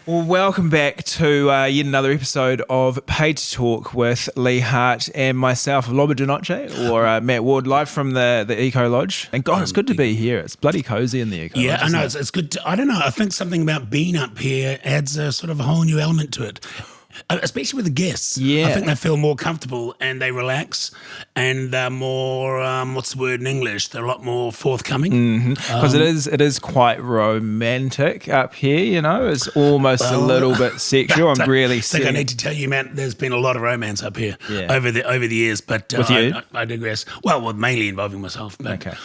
Well, welcome back to yet another episode of Paid to Talk with Leigh Hart and myself, Loba Denoche, or Matt Ward, live from the Eco Lodge. And God, it's good to be here. It's bloody cozy in the Eco Lodge. Yeah, I know. It's good. I don't know. I think something about being up here adds a sort of a whole new element to it. Especially with the guests. Yeah. I think they feel more comfortable and they relax and they're more, what's the word in English? They're a lot more forthcoming. Because it is quite romantic up here, you know. It's almost a little bit sexual. I'm really I think I seeing need to tell you, Matt, there's been a lot of romance up here over the years. But With you? I digress. Well, mainly involving myself. But, Okay.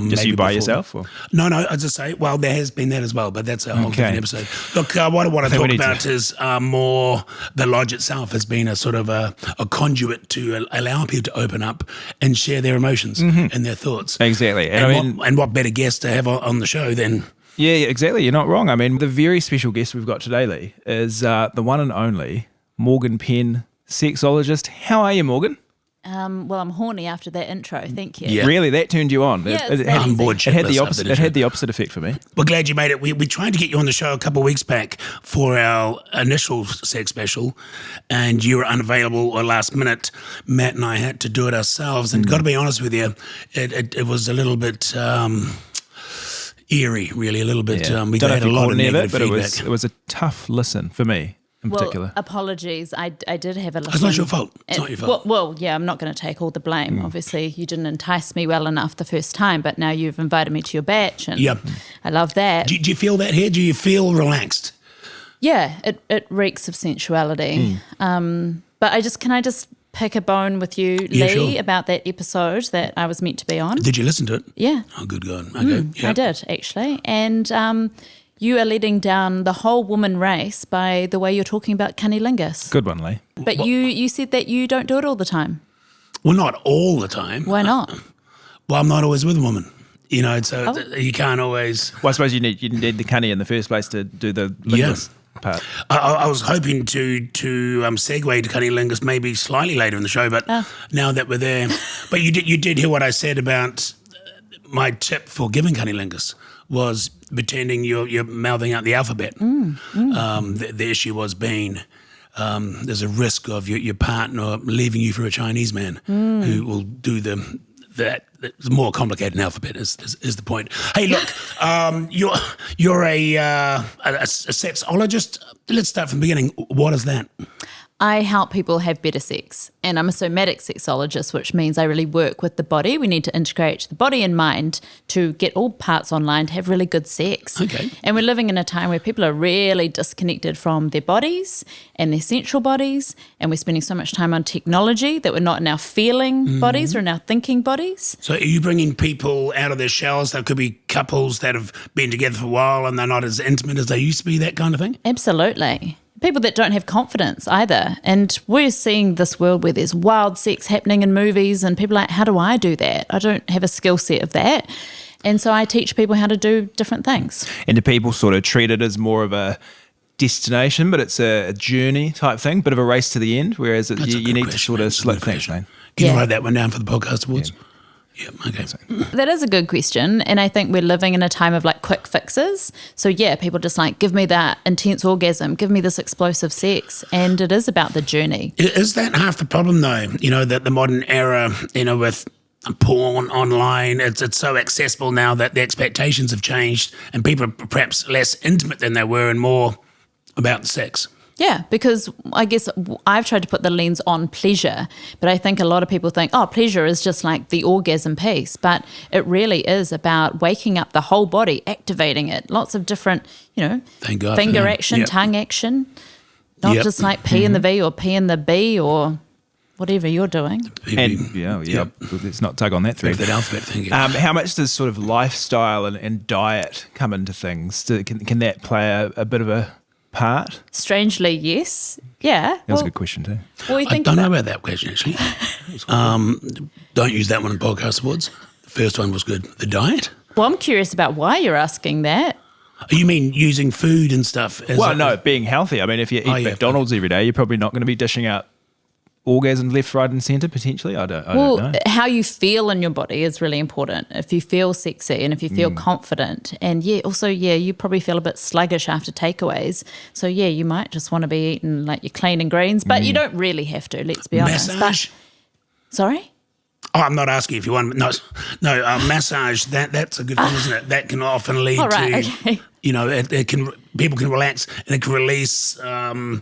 Just you by yourself? Or? No, I just say, well, there has been that as well, but that's a whole different episode. Look, what I want to talk about is more the lodge itself has been a sort of a conduit to allow people to open up and share their emotions and their thoughts. Exactly. And what better guest to have on the show than... Yeah, exactly. You're not wrong. I mean, the very special guest we've got today, Leigh, is the one and only Morgan Penn, sexologist. How are you, Morgan? Well, I'm horny after that intro. Thank you. Yeah. Really? That turned you on? Yeah, I'm bored. It had the opposite effect for me. We're glad you made it. We tried to get you on the show a couple of weeks back for our initial sex special, and you were unavailable or last minute. Matt and I had to do it ourselves, and got to be honest with you, it was a little bit eerie, really, a little bit. Yeah. We Don't know had if a you lot caught of any of negative it, but feedback. it was a tough listen for me in particular. Well, apologies. I did have a listen. It's not your fault. It's not your fault. Well, yeah, I'm not going to take all the blame. Obviously, you didn't entice me well enough the first time, but now you've invited me to your batch, and I love that. Do you feel that here? Do you feel relaxed? Yeah, it reeks of sensuality. But can I just pick a bone with you, Yeah, Leigh, sure. about that episode that I was meant to be on? Did you listen to it? Yeah. Oh, good God. Okay. Yeah. I did, actually. And you are letting down the whole woman race by the way you're talking about cunnilingus. Good one, Leigh. But you said that you don't do it all the time. Well, not all the time. Why not? Well, I'm not always with a woman. You know, so you can't always... Well, I suppose you need the cunny in the first place to do the linguist part. I was hoping to segue to cunnilingus maybe slightly later in the show, but now that we're there... But you did hear what I said about my tip for giving cunnilingus was pretending you're mouthing out the alphabet. The issue was being... there's a risk of your partner leaving you for a Chinese man who will do that. It's more complicated than alphabet is the point. Hey, look, you're a sexologist. Let's start from the beginning. What is that? I help people have better sex, and I'm a somatic sexologist, which means I really work with the body. We need to integrate the body and mind to get all parts online to have really good sex. Okay. And we're living in a time where people are really disconnected from their bodies and their sensual bodies, and we're spending so much time on technology that we're not in our feeling bodies, we're in our thinking bodies. So are you bringing people out of their shells? There could be couples that have been together for a while and they're not as intimate as they used to be, that kind of thing? Absolutely. People that don't have confidence either. And we're seeing this world where there's wild sex happening in movies and people are like, how do I do that? I don't have a skill set of that. And so I teach people how to do different things. And do people sort of treat it as more of a destination, but it's a journey type thing, bit of a race to the end, whereas you need to sort of split things, man. Can you write that one down for the podcast awards? Yeah, okay. That is a good question. And I think we're living in a time of like quick fixes. So yeah, people just like, give me that intense orgasm, give me this explosive sex. And it is about the journey. Is that half the problem though? You know, that the modern era, you know, with porn online, it's so accessible now that the expectations have changed and people are perhaps less intimate than they were and more about the sex. Yeah, because I guess I've tried to put the lens on pleasure, but I think a lot of people think, oh, pleasure is just like the orgasm piece, but it really is about waking up the whole body, activating it. Lots of different, you know, Thank God finger action, tongue action, not just like P in the V or P in the B or whatever you're doing. And let's not tug on that thread. That alphabet thing. How much does sort of lifestyle and diet come into things? Can that play a bit of a part? Strangely, yes. Yeah. That was a good question too. Well, I don't know about that question actually. Don't use that one in podcast awards. The first one was good. The diet? Well, I'm curious about why you're asking that. You mean using food and stuff? No, being healthy. I mean, if you eat McDonald's every day, you're probably not going to be dishing out orgasm left, right, and centre potentially. I don't know. How you feel in your body is really important. If you feel sexy and if you feel confident, and you probably feel a bit sluggish after takeaways. So you might just want to be eating like your clean and greens, but you don't really have to. Let's be honest. Massage. Sorry. Oh, I'm not asking if you want. No, massage. That's a good thing, isn't it? That can often lead to. Okay. You know, it can. People can relax and it can release the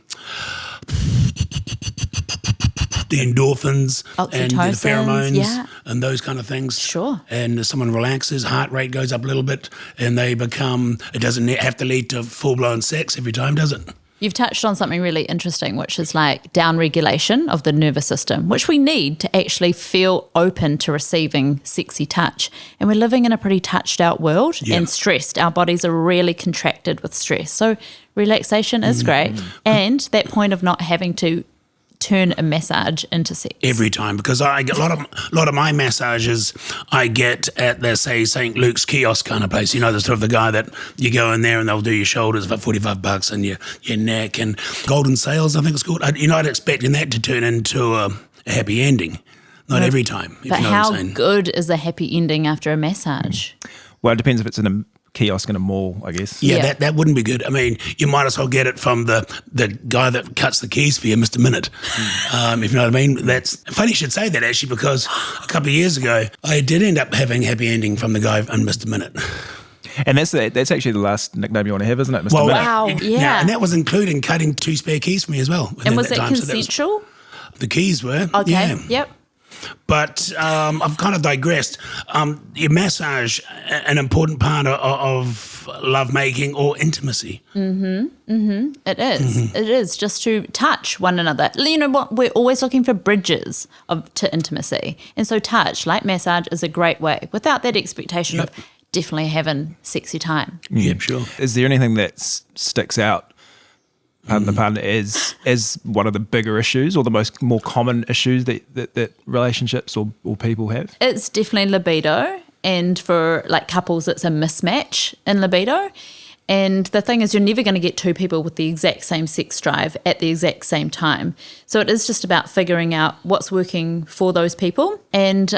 endorphins and the pheromones and those kind of things. Sure. And someone relaxes, heart rate goes up a little bit, and they become. It doesn't have to lead to full-blown sex every time, does it? You've touched on something really interesting, which is like down-regulation of the nervous system, which we need to actually feel open to receiving sexy touch. And we're living in a pretty touched-out world and stressed. Our bodies are really contracted with stress. So relaxation is great. And that point of not having to turn a massage into sex. Every time, because I get a lot of my massages I get at the, say, St. Luke's kiosk kind of place. You know, the sort of the guy that you go in there and they'll do your shoulders for $45 and your neck and Golden Sales, I think it's called. You're not expecting that to turn into a happy ending. Not every time. But how good is a happy ending after a massage? Well, it depends if it's in a kiosk in a mall, I guess. Yeah, that wouldn't be good. I mean, you might as well get it from the guy that cuts the keys for you, Mr. Minute, if you know what I mean. That's funny you should say that, actually, because a couple of years ago, I did end up having a happy ending from the guy on Mr. Minute. And that's actually the last nickname you want to have, isn't it, Mr. Minute? Wow, yeah. And that was including cutting 2 spare keys for me as well. And was it consensual? The keys were. Okay, yeah. Yep. But I've kind of digressed. Your massage, an important part of lovemaking or intimacy. It is. It is just to touch one another. You know what? We're always looking for bridges to intimacy. And so touch, like massage, is a great way without that expectation of definitely having sexy time. Yeah, sure. Is there anything that sticks out the partner as one of the bigger issues or the more common issues that relationships or people have? It's definitely libido, and for like couples it's a mismatch in libido. And the thing is, you're never going to get 2 people with the exact same sex drive at the exact same time. So it is just about figuring out what's working for those people and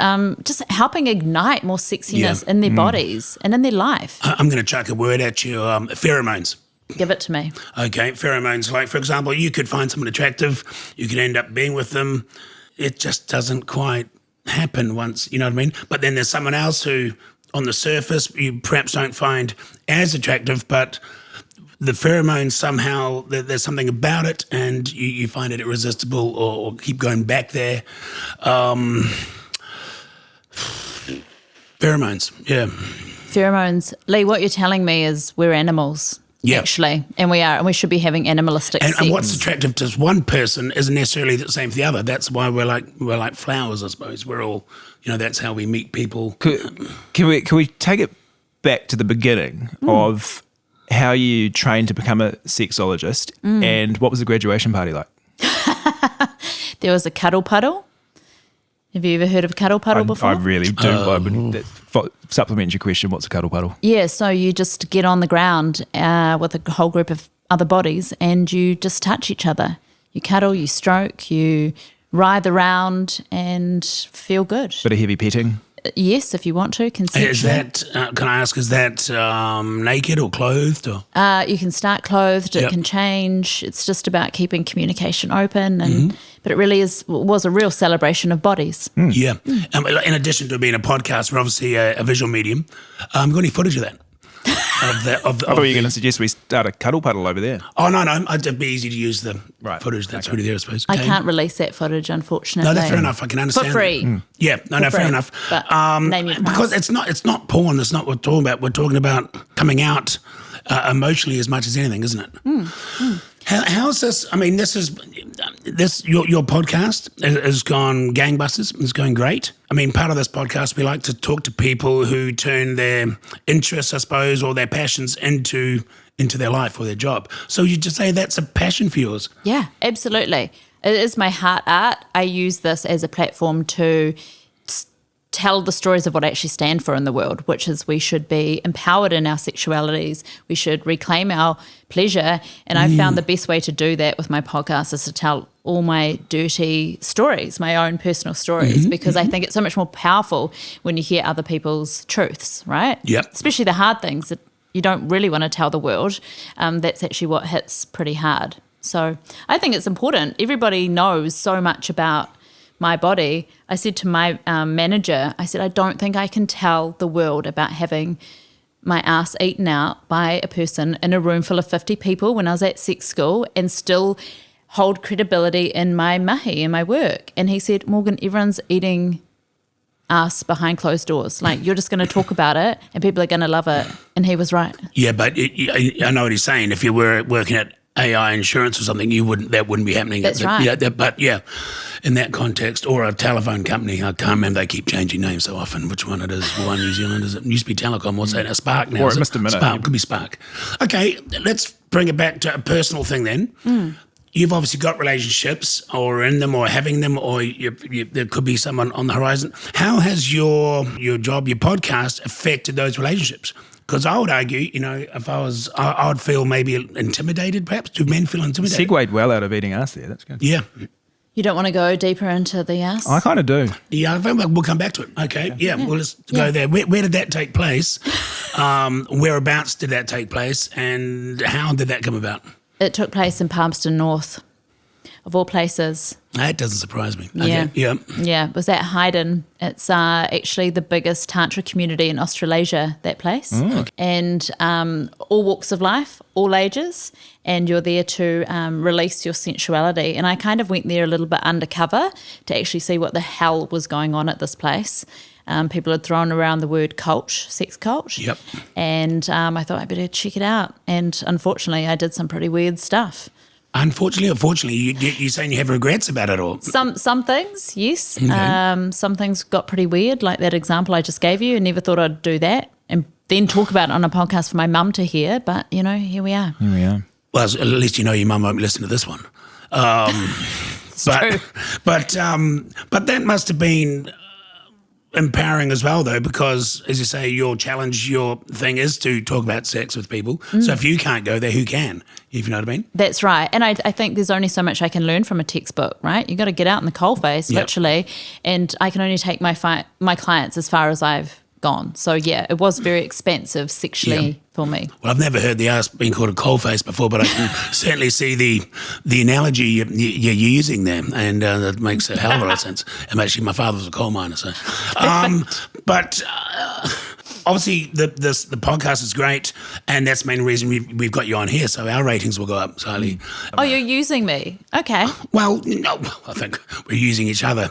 just helping ignite more sexiness in their bodies and in their life. I'm going to chuck a word at you, pheromones. Give it to me. Okay, pheromones. Like, for example, you could find someone attractive, you could end up being with them. It just doesn't quite happen once, you know what I mean? But then there's someone else who, on the surface, you perhaps don't find as attractive, but the pheromones somehow, there's something about it and you find it irresistible or keep going back there. Pheromones, yeah. Pheromones. Leigh, what you're telling me is we're animals. Yeah. Actually, and we are, and we should be having animalistic sex. And what's attractive to one person isn't necessarily the same for the other. That's why we're like flowers, I suppose. We're all, you know, that's how we meet people. Can we take it back to the beginning of how you trained to become a sexologist and what was the graduation party like? There was a cuddle puddle. Have you ever heard of cuddle puddle before? I really do. Supplement your question, what's a cuddle puddle? Yeah, so you just get on the ground with a whole group of other bodies and you just touch each other. You cuddle, you stroke, you writhe around and feel good. Bit of heavy petting? Yes, if you want to. Is that, can I ask, is that naked or clothed? Or? You can start clothed, it can change. It's just about keeping communication open. And but it really was a real celebration of bodies. Yeah. In addition to being a podcast, we're obviously a visual medium. Got any footage of that? I thought you were going to suggest we start a cuddle puddle over there. Oh, no. It'd be easy to use the footage that's already there, I suppose. I can't release that footage, unfortunately. No, that's fair enough. I can understand. For free. Yeah, fair enough. But name your because it's not porn. It's not what we're talking about. We're talking about coming out emotionally as much as anything, isn't it? How's this? I mean, this your podcast has gone gangbusters. It's going great. I mean, part of this podcast, we like to talk to people who turn their interests, I suppose, or their passions into their life or their job. So you just say that's a passion for yours? Yeah, absolutely. It is my heart art. I use this as a platform to tell the stories of what I actually stand for in the world, which is we should be empowered in our sexualities. We should reclaim our pleasure. And I've found the best way to do that with my podcast is to tell all my dirty stories, my own personal stories, because I think it's so much more powerful when you hear other people's truths, right? Yep. Especially the hard things that you don't really want to tell the world. That's actually what hits pretty hard. So I think it's important. Everybody knows so much about my body. I said to my manager, I said, I don't think I can tell the world about having my ass eaten out by a person in a room full of 50 people when I was at sex school and still hold credibility in my mahi, in my work. And he said, Morgan, everyone's eating ass behind closed doors. Like, you're just going to talk about it and people are going to love it. And he was right. Yeah, but I know what he's saying. If you were working at AI insurance or something, that wouldn't be happening. That's right. Yeah, but in that context, or a telephone company, I can't remember. They keep changing names so often. Which one it is? One New Zealand is it? Used to be Telecom. What's that? A Spark now. Or Mr. Minute. Spark could be Spark. Okay, let's bring it back to a personal thing then. You've obviously got relationships, or in them, or having them, or there could be someone on the horizon. How has your job, your podcast, affected those relationships? Because I would argue, if I would feel maybe intimidated, perhaps. Do men feel intimidated? Segued well out of eating ass there. That's good. Yeah. You don't want to go deeper into the ass? I kind of do. Yeah, I think we'll come back to it. Okay, yeah. Well, let's go there. Where did that take place? Whereabouts did that take place? And how did that come about? It took place in Palmerston North, of all places. That doesn't surprise me. Yeah. Okay. Yeah. Yeah, it was at Haydn. It's actually the biggest Tantra community in Australasia, that place. And all walks of life, all ages, and you're there to release your sensuality. And I kind of went there a little bit undercover to actually see what the hell was going on at this place. People had thrown around the word cult, sex cult. Yep. And I thought I better check it out. And unfortunately, I did some pretty weird stuff. Unfortunately or fortunately, you're saying you have regrets about it all? Some things, yes. Okay. Some things got pretty weird, like that example I just gave you. I never thought I'd do that and then talk about it on a podcast for my mum to hear. But, here we are. Here we are. Well, at least your mum won't listen to this one. True. But that must have been empowering as well, though, because, as you say, your challenge, your thing is to talk about sex with people. So if you can't go there, who can? If you know what I mean? That's right. And I think there's only so much I can learn from a textbook, right? You got to get out in the coalface, literally. And I can only take my clients as far as I've gone. So, yeah, it was very expensive sexually for me. Well, I've never heard the ass being called a coalface before, but I can certainly see the analogy you're using there, and that makes a hell of a lot of sense. And actually, my father was a coal miner, so. But obviously, the podcast is great, and that's the main reason we've got you on here, so our ratings will go up slightly. Oh, you're using me. Okay. Well, no, I think we're using each other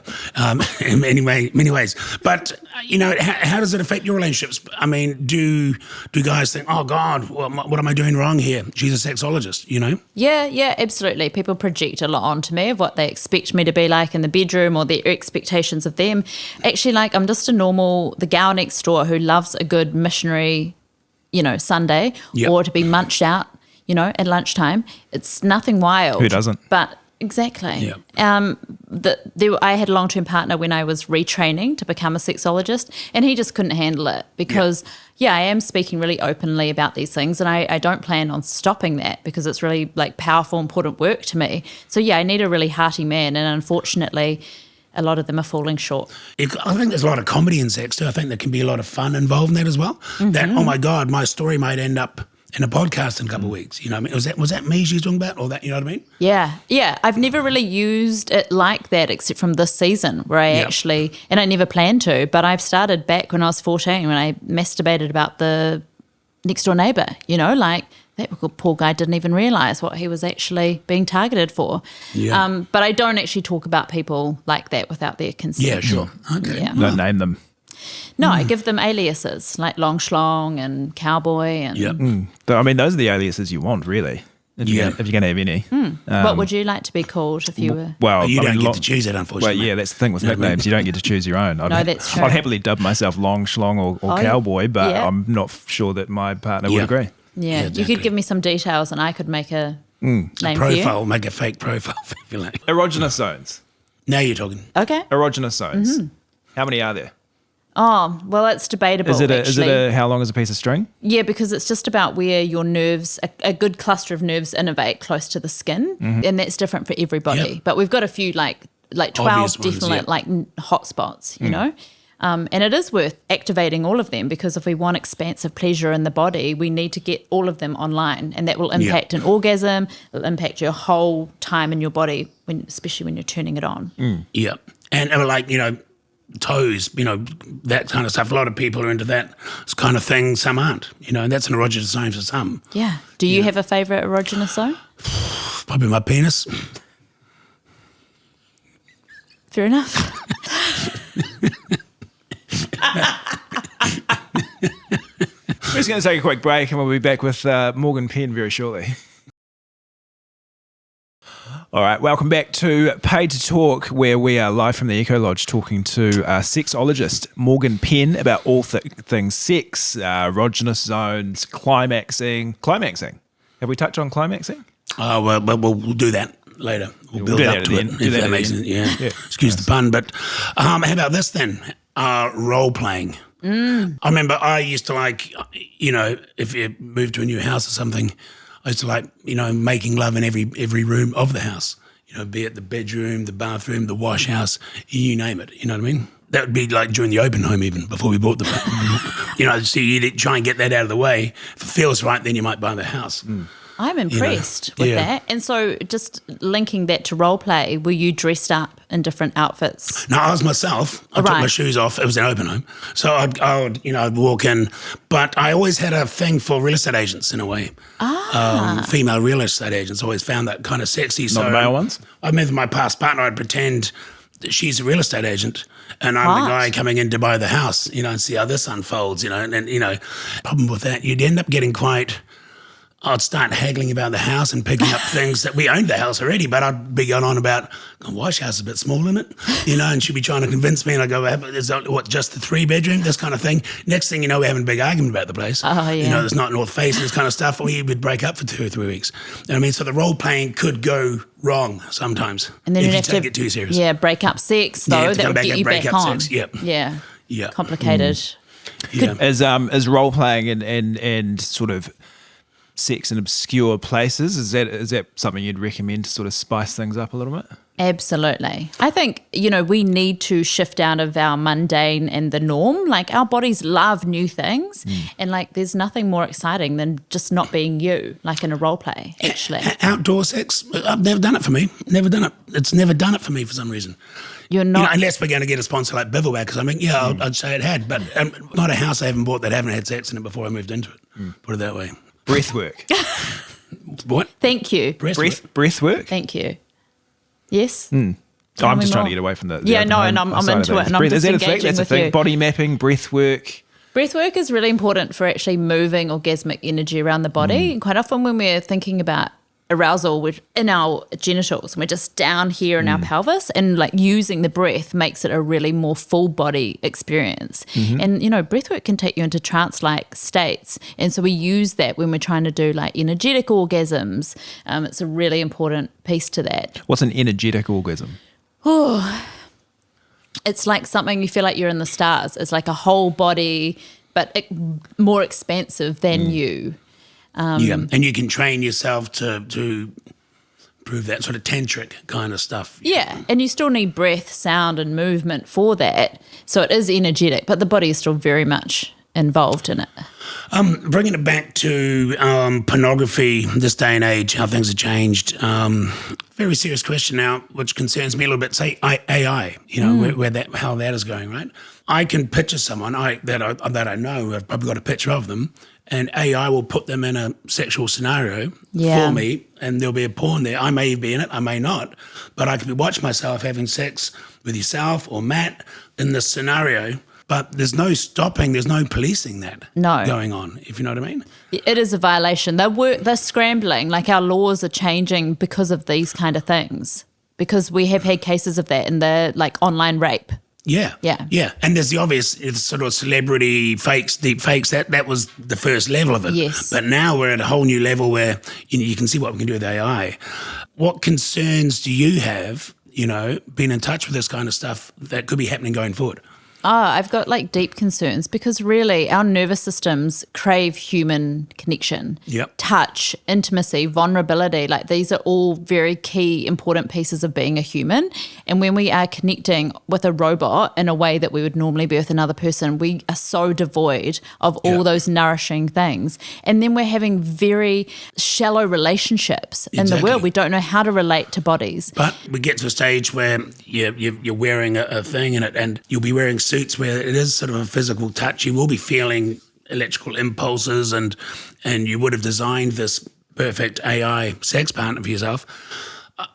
in many ways. But, how does it affect your relationships? I mean, do guys think, oh, God, what am I doing wrong here? She's a sexologist, Yeah, absolutely. People project a lot onto me of what they expect me to be like in the bedroom or their expectations of them. Actually, I'm just the gal next door who loves a good missionary, Sunday, or to be munched out, at lunchtime. It's nothing wild. Who doesn't? But exactly. Yeah. I had a long-term partner when I was retraining to become a sexologist, and he just couldn't handle it because, I am speaking really openly about these things, and I don't plan on stopping that because it's really powerful, important work to me. So I need a really hearty man, and unfortunately, a lot of them are falling short. I think there's a lot of comedy in sex too. I think there can be a lot of fun involved in that as well. Mm-hmm. That, oh my God, my story might end up in a podcast in a couple of weeks. You know what I mean? Was that me she was talking about? Or that, you know what I mean? Yeah. I've never really used it like that except from this season where I actually, and I never planned to, but I've started back when I was 14 when I masturbated about the next door neighbour, that poor guy didn't even realise what he was actually being targeted for. Yeah. But I don't actually talk about people like that without their consent. Yeah, sure. Okay. Yeah. Don't name them. No, I give them aliases like Long Schlong and Cowboy. And I mean, those are the aliases you want, really, if you're going to have any. What would you like to be called if you were? Well, you don't get to choose it, unfortunately. Well, yeah, that's the thing with nicknames. You don't get to choose your own. That's true. I'd happily dub myself Long Schlong or Cowboy, but I'm not sure that my partner would agree. Yeah, exactly. You could give me some details and I could make a name profile, for you. make a fake profile if you like. Erogenous zones. Now you're talking. Okay. Erogenous zones. Mm-hmm. How many are there? Oh, well, it's debatable. Is it actually. how long is a piece of string? Yeah, because it's just about where your nerves, a good cluster of nerves innervate close to the skin, and that's different for everybody. Yep. But we've got a few like 12 Obvious ones, definite yeah. hot spots, you know. And it is worth activating all of them, because if we want expansive pleasure in the body, we need to get all of them online, and that will impact an orgasm. It'll impact your whole time in your body, especially when you're turning it on. Yeah. And toes, that kind of stuff. A lot of people are into that kind of thing. Some aren't, and that's an erogenous zone for some. Yeah. Do you have a favourite erogenous zone? Probably my penis. Fair enough. We're just going to take a quick break, and we'll be back with Morgan Penn very shortly. All right, welcome back to Paid to Talk, where we are live from the Eco Lodge talking to sexologist Morgan Penn about all things sex, erogenous zones, climaxing. Have we touched on climaxing? Oh, well, we'll do that later. We'll build up to it, if that makes sense. Yeah. Excuse the pun, but how about this then? Role playing. I remember I used to if you moved to a new house or something, I used to making love in every room of the house, be it the bedroom, the bathroom, the wash house, you name it, you know what I mean? That would be like during the open home even, before we bought the so you try and get that out of the way. If it feels right, then you might buy the house. I'm impressed with that. And so just linking that to role play, were you dressed up in different outfits? No, I was myself. I took my shoes off. It was an open home. So I'd walk in. But I always had a thing for real estate agents in a way. Female real estate agents. Always found that kind of sexy. Not the male ones? I remember my past partner, I'd pretend that she's a real estate agent and I'm the guy coming in to buy the house, and see how this unfolds, and problem with that, you'd end up getting I'd start haggling about the house and picking up things that we owned the house already, but I'd be going on about, the wash house is a bit small in it, and she'd be trying to convince me, and I'd go, is that just the 3-bedroom, this kind of thing. Next thing you know, we're having a big argument about the place. Oh, yeah. There's not north face and this kind of stuff, or we would break up for 2 or 3 weeks. So the role playing could go wrong sometimes, and then if you have take to, it too serious. Yeah, break up sex, though, that would get you back on. Sex. Yep. Yeah. Yeah. Complicated. Yeah. As role playing and sort of sex in obscure places, is that something you'd recommend to sort of spice things up a little bit? Absolutely. I think, we need to shift out of our mundane and the norm. Like, our bodies love new things, and there's nothing more exciting than just not being you, like in a role play, actually. Outdoor sex, I've never done it for me. Never done it. It's never done it for me for some reason. You're not... unless we're going to get a sponsor like Bivouac, because I'd say it had, but not a house I haven't bought that haven't had sex in it before I moved into it. Put it that way. Breath work. What? Thank you. Breath work? Thank you. Yes? I'm just trying to get away from that. Yeah, no, and I'm into it, and I'm just engaging That's a with thing. you. Body mapping, breath work. Breath work is really important for actually moving orgasmic energy around the body. And quite often when we're thinking about arousal, we're in our genitals, and we're just down here in our pelvis, and using the breath makes it a really more full body experience. And breath work can take you into trance-like states, and so we use that when we're trying to do energetic orgasms. It's a really important piece to that. What's an energetic orgasm? It's like something you feel like you're in the stars. It's like a whole body, but more expansive than you. And you can train yourself to prove that sort of tantric kind of stuff. Yeah, and you still need breath, sound, and movement for that. So it is energetic, but the body is still very much involved in it. Bringing it back to pornography this day and age, how things have changed. Very serious question now, which concerns me a little bit. Say AI, how that is going, right? I can picture someone that I know. I've probably got a picture of them, and AI will put them in a sexual scenario for me, and there'll be a porn there. I may be in it, I may not, but I could watch myself having sex with yourself or Matt in this scenario. But there's no stopping, there's no policing that going on, if you know what I mean. It is a violation. They're scrambling, our laws are changing because of these kind of things, because we have had cases of that in the online rape. Yeah. And there's the obvious sort of celebrity fakes, deep fakes. That was the first level of it. Yes. But now we're at a whole new level where you can see what we can do with AI. What concerns do you have, being in touch with this kind of stuff that could be happening going forward? I've got like deep concerns because really our nervous systems crave human connection. Yep. Touch, intimacy, vulnerability, like these are all very key, important pieces of being a human. And when we are connecting with a robot in a way that we would normally be with another person, we are so devoid of all those nourishing things. And then we're having very shallow relationships in the world. We don't know how to relate to bodies. But we get to a stage where you're wearing a thing in it, and you'll be wearing suits where it is sort of a physical touch. You will be feeling electrical impulses, and you would have designed this perfect AI sex partner for yourself.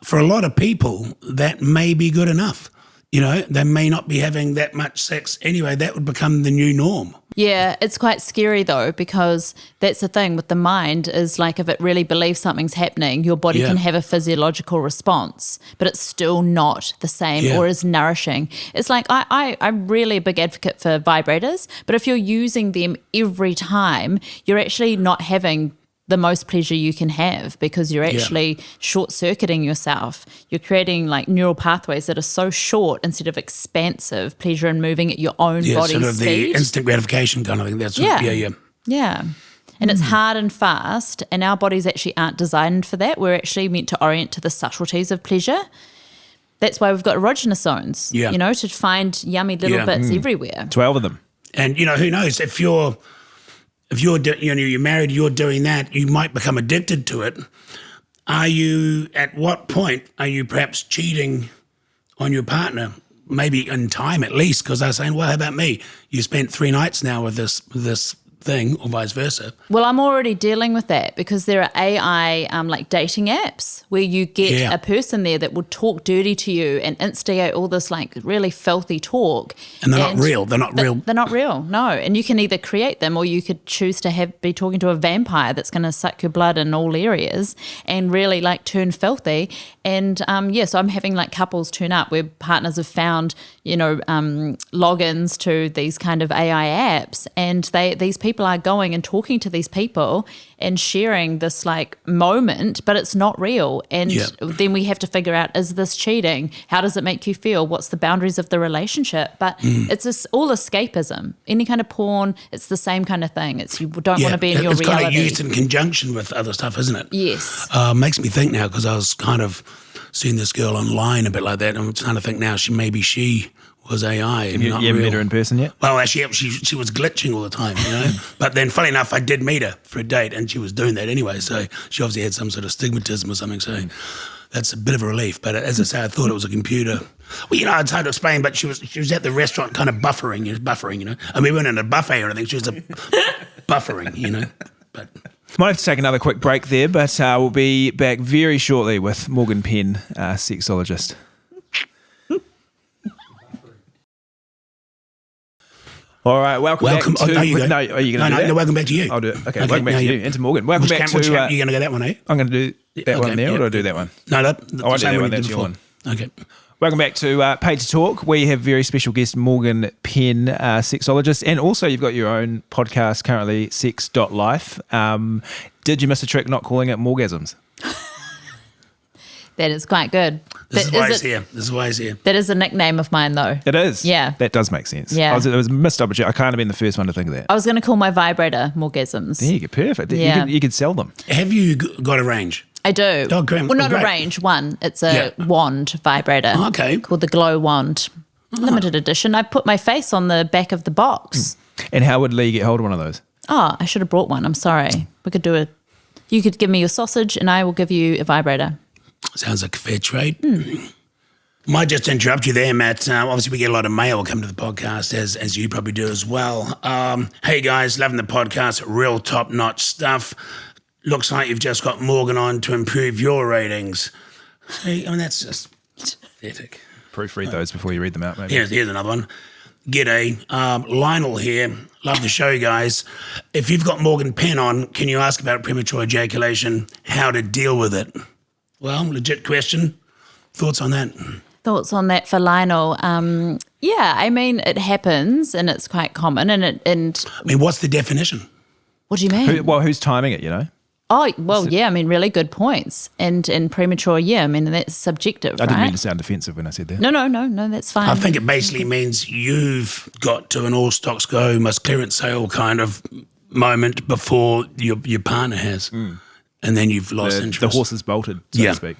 For a lot of people, that may be good enough. You know, they may not be having that much sex anyway. That would become the new norm. Yeah, it's quite scary though, because that's the thing with the mind is like if it really believes something's happening, your body can have a physiological response, but it's still not the same or as nourishing. It's like I'm really a big advocate for vibrators, but if you're using them every time, you're actually not having the most pleasure you can have because you're actually short-circuiting yourself. You're creating like neural pathways that are so short instead of expansive pleasure and moving at your own body's sort of speed. the instant gratification kind of thing. That's Yeah. And it's hard and fast, and our bodies actually aren't designed for that. We're actually meant to orient to the subtleties of pleasure. That's why we've got erogenous zones, you know, to find yummy little bits everywhere. 12 of them. And, you know, who knows, if you're married, you're doing that, you might become addicted to it. At what point are you perhaps cheating on your partner? Maybe in time at least, because they're saying, well, how about me? You spent 3 nights now with this thing, or vice versa. Well, I'm already dealing with that because there are AI like dating apps where you get a person there that will talk dirty to you and instigate all this like really filthy talk. And they're not real. They're not real. They're not real, no. And you can either create them or you could choose to be talking to a vampire that's going to suck your blood in all areas and really like turn filthy. And so I'm having like couples turn up where partners have found, you know, logins to these kind of AI apps, and these people are going and talking to these people and sharing this like moment, but it's not real. And then we have to figure out, is this cheating? How does it make you feel? What's the boundaries of the relationship? But it's just all escapism. Any kind of porn, it's the same kind of thing. It's you don't want to be in your reality. It's kind of used in conjunction with other stuff, isn't it? Yes. Makes me think now, because I was kind of seeing this girl online a bit like that, and I'm trying to think now, she was AI. You haven't met her in person yet? Well, actually, she was glitching all the time, you know. But then, funny enough, I did meet her for a date, and she was doing that anyway. So she obviously had some sort of stigmatism or something. So that's a bit of a relief. But as I say, I thought it was a computer. Well, you know, it's hard to explain. But she was at the restaurant, kind of buffering, you know. And we weren't in a buffet or anything. She was buffering, you know. But might have to take another quick break there, but we'll be back very shortly with Morgan Penn, sexologist. All right, welcome back to... No, you go. No, are you going to do that? No, welcome back to you. I'll do it. Okay, welcome back to you. And to Morgan. Welcome back to... Which you're going to go that one, eh? I'm going to do that one now, or do I do that one? No, I'll do that one. That's your one. Okay. Welcome back to Paid to Talk. We have very special guest Morgan Penn, sexologist, and also you've got your own podcast currently, Sex.life. Did you miss a trick not calling it Morgasms? That is quite good. This is why he's here. That is a nickname of mine, though. It is? Yeah. That does make sense. Yeah. It was a missed opportunity. I can't have been the first one to think of that. I was going to call my vibrator Morgasms. There you go. Perfect. Yeah. You could sell them. Have you got a range? I do. Oh, great. Well, not Great. a range, one. It's a wand vibrator. Oh, okay. Called the Glow Wand. Limited edition. I put my face on the back of the box. And how would Leigh get hold of one of those? Oh, I should have brought one. I'm sorry. We could do it. You could give me your sausage and I will give you a vibrator. Sounds like a fair trade. Might just interrupt you there, Matt. Obviously, we get a lot of mail come to the podcast, as you probably do as well. Hey, guys, loving the podcast. Real top-notch stuff. Looks like you've just got Morgan on to improve your ratings. Hey, I mean, that's just pathetic. Proofread those before you read them out, maybe. Here's another one. G'day. Lionel here. Love the show, guys. If you've got Morgan Penn on, can you ask about premature ejaculation, how to deal with it? Well, legit question. Thoughts on that? Thoughts on that for Lionel? Yeah, I mean, it happens and it's quite common. And I mean, what's the definition? What do you mean? Who's timing it, you know? Oh, well, yeah, I mean, really good points. And premature, yeah, I mean, that's subjective, I didn't mean right? to sound defensive when I said that. No, that's fine. I think it basically means you've got to an all stocks go, must clearance sale kind of moment before your partner has. And then you've lost interest. The horse is bolted, so to speak.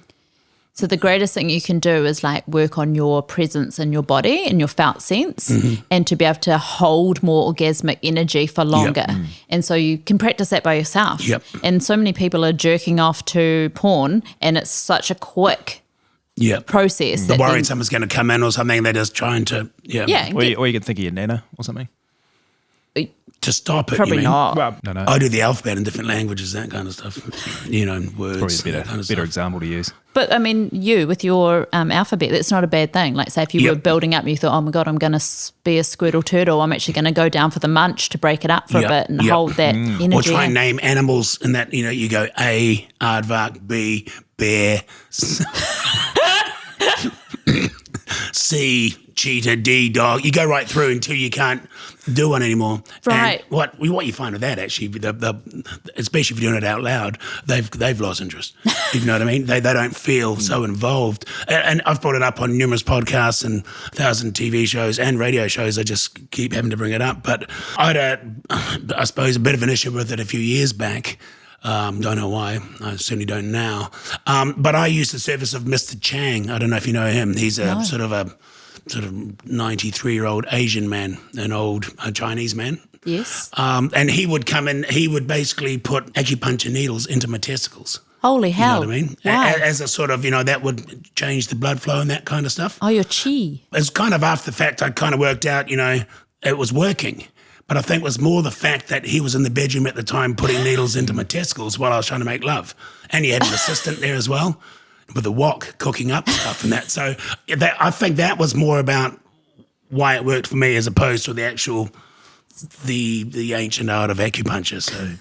So the greatest thing you can do is like work on your presence in your body and your felt sense, and to be able to hold more orgasmic energy for longer. And so you can practice that by yourself. And so many people are jerking off to porn, and it's such a quick process. They're worried someone's going to come in or something. They're just trying to, Or you could think of your nana or something. to stop it. Probably you mean? not. Well, no. I do the alphabet in different languages, that kind of stuff. Words. Probably a that kind of better stuff. example to use. But I mean, you with your alphabet, that's not a bad thing. Like, say, if you were building up and you thought, oh my God, I'm going to be a squirtle turtle, I'm actually going to go down for the munch to break it up for a bit and hold that energy. Or try and in. name animals in that, you go A, aardvark, B, bear, C, cheetah, D, dog. You go right through until you can't do one anymore. Right. And what you find with that, actually, especially if you're doing it out loud, they've lost interest. You know what I mean? They don't feel so involved. And I've brought it up on numerous podcasts and 1,000 TV shows and radio shows. I just keep having to bring it up. But I had, I suppose, a bit of an issue with it a few years back. Don't know why. I certainly don't now. But I used the service of Mr. Chang. I don't know if you know him. He's a sort of 93-year-old Asian man, an old Chinese man. Yes. And he would come in, he would basically put acupuncture needles into my testicles. Holy hell. You know what I mean? Wow. As a sort of, that would change the blood flow and that kind of stuff. Oh, your chi. It's kind of after the fact I kind of worked out, it was working. But I think it was more the fact that he was in the bedroom at the time putting needles into my testicles while I was trying to make love. And he had an assistant there as well with a wok cooking up stuff and that. So I think that was more about why it worked for me as opposed to the actual, the ancient art of acupuncture. So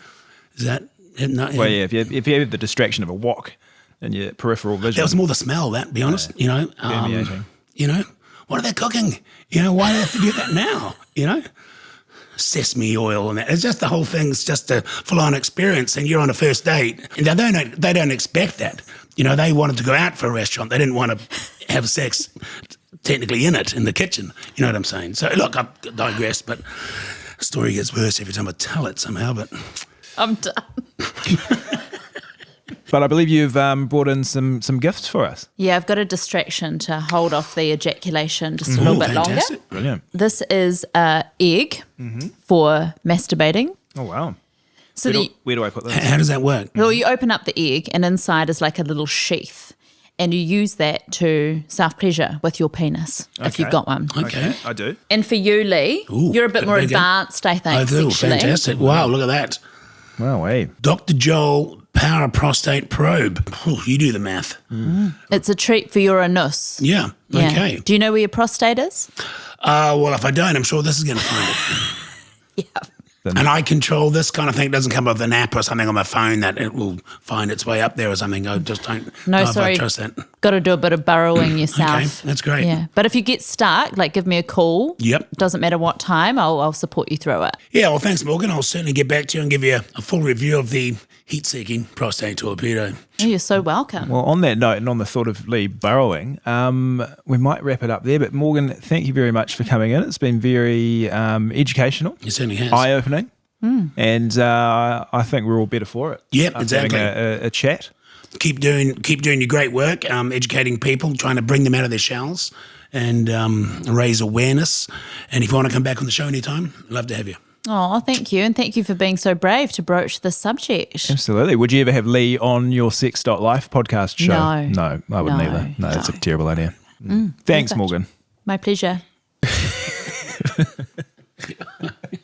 is that... Well, yeah, if you have the distraction of a wok in your peripheral vision. That was more the smell, that, to be honest. Permeating. What are they cooking? Why do they have to do that now? Sesame oil and that. It's just the whole thing's just a full-on experience, and you're on a first date. And they don't expect that. They wanted to go out for a restaurant. They didn't want to have sex technically in the kitchen. You know what I'm saying? So, look, I digress, but the story gets worse every time I tell it somehow, but... I'm done. But I believe you've brought in some gifts for us. Yeah, I've got a distraction to hold off the ejaculation just a little bit fantastic. longer. Brilliant. This is an egg for masturbating. Oh, wow. So Where do I put this? How does that work? well, you open up the egg and inside is like a little sheath, and you use that to self-pleasure with your penis if you've got one. Okay. I do. And for you, Leigh, you're a bit more bigger. advanced, I think, I do. sexually. Fantastic. Wow, look at that. Wow, hey. Dr. Joel Power Prostate Probe. You do the math. It's a treat for your anus. Yeah. Yeah. Okay. Do you know where your prostate is? Well, if I don't, I'm sure this is going to find it. Yeah. And I control this kind of thing. It doesn't come up with an app or something on my phone that it will find its way up there or something. I just don't know if I trust that. Got to do a bit of burrowing yourself. Okay, that's great. Yeah, but if you get stuck, give me a call. Yep. Doesn't matter what time, I'll support you through it. Yeah, well, thanks, Morgan. I'll certainly get back to you and give you a full review of the heat-seeking prostate torpedo. Oh, you're so welcome. Well, on that note and on the thought of Leigh burrowing, we might wrap it up there. But Morgan, thank you very much for coming in. It's been very educational. It certainly has. Eye-opening. And I think we're all better for it. Yep, after exactly. Having a chat. Keep doing your great work, educating people, trying to bring them out of their shells and raise awareness. And if you want to come back on the show anytime, I'd love to have you. Oh, thank you. And thank you for being so brave to broach this subject. Absolutely. Would you ever have Leigh on your Sex.life podcast show? No. No, I wouldn't No, either. No, that's a no. terrible idea. Thanks, Perfect. Morgan. My pleasure.